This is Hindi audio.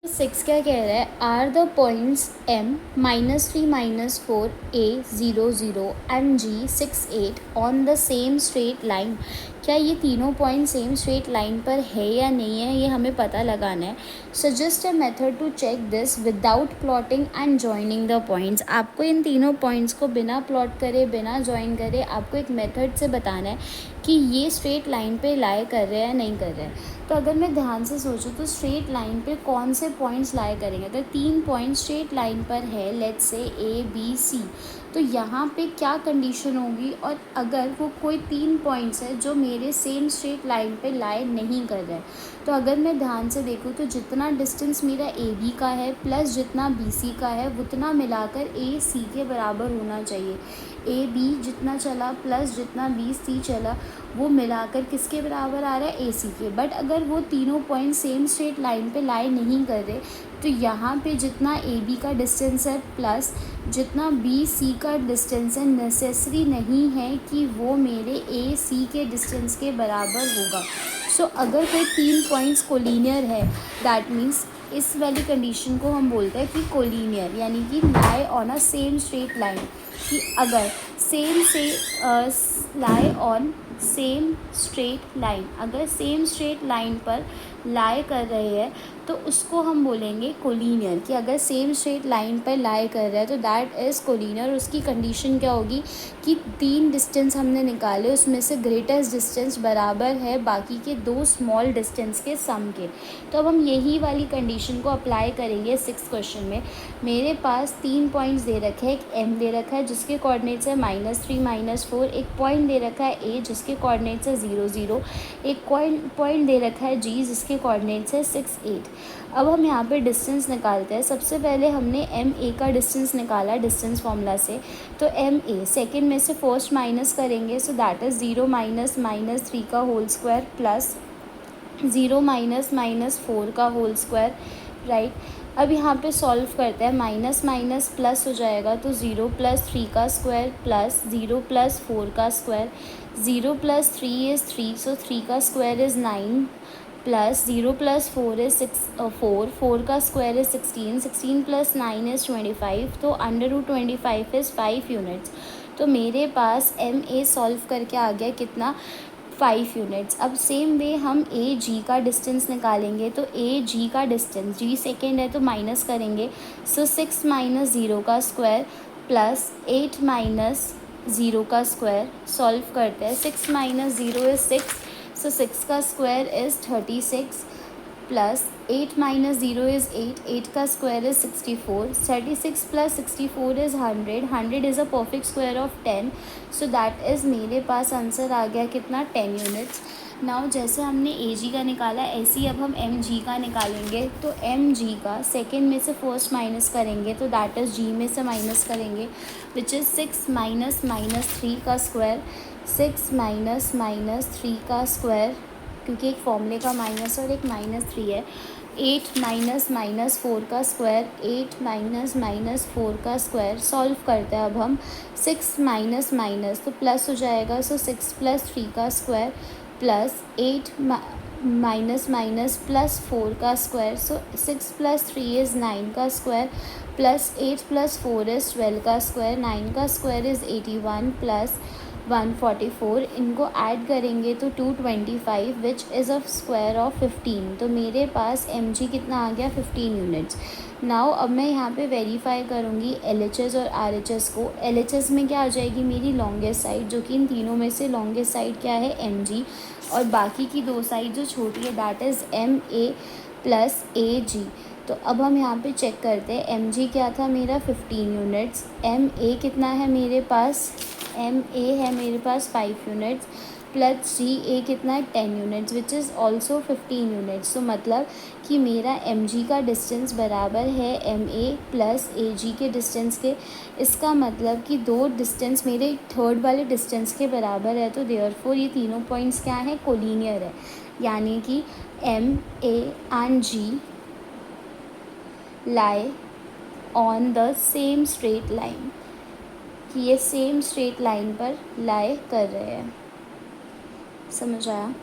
6 क्या कह रहा है, are the points m -3 -4 a 0 0 and g 6 8 on the same straight line. क्या ये तीनों पॉइंट सेम स्ट्रेट लाइन पर है या नहीं है, ये हमें पता लगाना है। Suggest a method to check this without plotting and joining the points. आपको इन तीनों पॉइंट्स को बिना प्लॉट करे, बिना जॉइन करे, आपको एक मेथड से बताना है कि ये स्ट्रेट लाइन पे लाई कर रहे हैं या नहीं कर रहे हैं। तो अगर मैं ध्यान से सोचूं तो स्ट्रेट लाइन पे कौन से पॉइंट्स लाई करेंगे। अगर 3 पॉइंट स्ट्रेट लाइन पर है, let's say A B C, तो यहाँ पे क्या कंडीशन होगी। और अगर वो कोई 3 पॉइंट्स है जो मेरे सेम स्ट्रेट लाइन पे लाई नहीं कर रहे हैं, तो अगर मैं ध्यान से देखूँ तो जितना डिस्टेंस मेरा ए बी का है प्लस जितना बी सी का है, उतना मिलाकर ए सी के बराबर होना चाहिए। ए बी जितना चला प्लस जितना बी सी चला, वो मिलाकर किसके बराबर आ रहा है, ए सी के। बट अगर वो तीनों पॉइंट सेम स्ट्रेट लाइन पे लाई नहीं कर रहे, तो यहाँ पे जितना ए बी का डिस्टेंस है प्लस जितना बी सी का डिस्टेंस है, नेसेसरी नहीं है कि वो मेरे ए सी के डिस्टेंस के बराबर होगा। सो अगर कोई 3 पॉइंट्स कोलिनियर है, दैट मीन्स इस वाली कंडीशन को हम बोलते हैं कि कोलिनियर, यानी कि lie on a same straight line. कि अगर सेम से lie on same straight line, अगर सेम स्ट्रेट लाइन पर लाई कर रहे हैं तो उसको हम बोलेंगे कोलिनियर। कि अगर सेम स्ट्रेट लाइन पर लाई कर रहा है तो दैट इज़ कोलिनियर। उसकी कंडीशन क्या होगी कि 3 डिस्टेंस हमने निकाले, उसमें से ग्रेटेस्ट डिस्टेंस बराबर है बाकी के 2 स्मॉल डिस्टेंस के सम के। तो अब हम यही वाली कंडीशन को अप्लाई करेंगे 6 क्वेश्चन में। मेरे पास 3 पॉइंट्स दे रखे हैं, एक m दे रखा है जिसके कोऑर्डिनेट्स है -3 -4, एक पॉइंट दे रखा है a जिसके कोऑर्डिनेट्स है 0 0, एक पॉइंट दे रखा है g जिसके कोऑर्डिनेट्स है 6 8। अब हम यहाँ पे डिस्टेंस निकालते हैं। सबसे पहले हमने एम ए का डिस्टेंस निकाला डिस्टेंस फार्मूला से, तो एम ए सेकेंड में से फर्स्ट माइनस करेंगे, सो दैट इज़ 0 -3 का होल स्क्वायर प्लस 0 -4 का होल स्क्वायर, राइट। अब यहाँ पे सॉल्व करते हैं, माइनस माइनस प्लस हो जाएगा, तो 0 + 3 का स्क्वायर प्लस 0 + 4 का स्क्वायर। 0 + 3 इज़ 3, सो 3 का स्क्वायर इज़ 9 प्लस 0 + 4 इज़ 4, 4 का स्क्वायर इज़ 16, 16 + 9 इज़ 25, तो √25 इज़ 5 यूनिट्स। तो मेरे पास एम ए सॉल्व करके आ गया कितना, 5 यूनिट्स। अब सेम वे हम ए जी का डिस्टेंस निकालेंगे, तो ए जी का डिस्टेंस, जी सेकेंड है तो माइनस करेंगे, सो 6 - 0 का स्क्वायर प्लस 8 - 0 का स्क्वायर। सॉल्व करते हैं, 6 - 0 इज़ 6, सो 6 का स्क्वायर इज़ 36 प्लस 8 - 0 इज़ 8, 8 का square is 64, 36 + 64 is 100, 100 is a perfect square of 10, so that is मेरे पास आंसर आ गया कितना, 10 यूनिट्स। नाउ जैसे हमने ए जी का निकाला, ऐसे ही अब हम एम जी का निकालेंगे। तो एम जी का सेकेंड में से फर्स्ट माइनस करेंगे, तो दैट इज़ जी में से माइनस करेंगे, विच इज़ 6 - -3 का स्क्वायर, 6 - -3 का स्क्वायर, क्योंकि एक फॉर्मूले का माइनस और एक -3 है। 8 - -4 का स्क्वायर, 8 - -4 का स्क्वायर। सॉल्व करते हैं अब हम, 6 माइनस तो प्लस हो जाएगा, सो 6 + 3 का स्क्वायर प्लस 8 माइनस प्लस 4 का स्क्वायर, सो 6 + 3 इज़ 9 का स्क्वायर प्लस 8 + 4 इज़ 12 का स्क्वायर, 9 का स्क्वायर इज़ 81 प्लस 144। इनको ऐड करेंगे तो 225, which is a square of 15। तो मेरे पास एम जी कितना आ गया, 15 यूनिट्स। नाउ अब मैं यहाँ पे वेरीफाई करूँगी एल एच एस और आर एच एस को। एल एच एस में क्या आ जाएगी, मेरी लॉन्गेस्ट साइड, जो कि इन तीनों में से लॉन्गेस्ट साइड क्या है, एम जी, और बाकी की 2 साइड जो छोटी है that is M A plus A G. तो अब हम यहाँ पे चेक करते हैं, एम जी क्या था मेरा 15 यूनिट्स, एम ए कितना है मेरे पास, एम ए है मेरे पास 5 यूनिट्स, प्लस जी ए कितना है 10 units, which is also 15 units. तो मतलब कि मेरा एम जी का डिस्टेंस बराबर है एम ए प्लस ए जी के डिस्टेंस के। इसका मतलब कि 2 डिस्टेंस मेरे थर्ड वाले डिस्टेंस के बराबर है, तो देयरफॉर ये तीनों पॉइंट्स क्या हैं, कोलिनियर है। यानी कि M A and G lie on the same straight line, कि ये सेम स्ट्रेट लाइन पर लाई कर रहे हैं। समझ आया।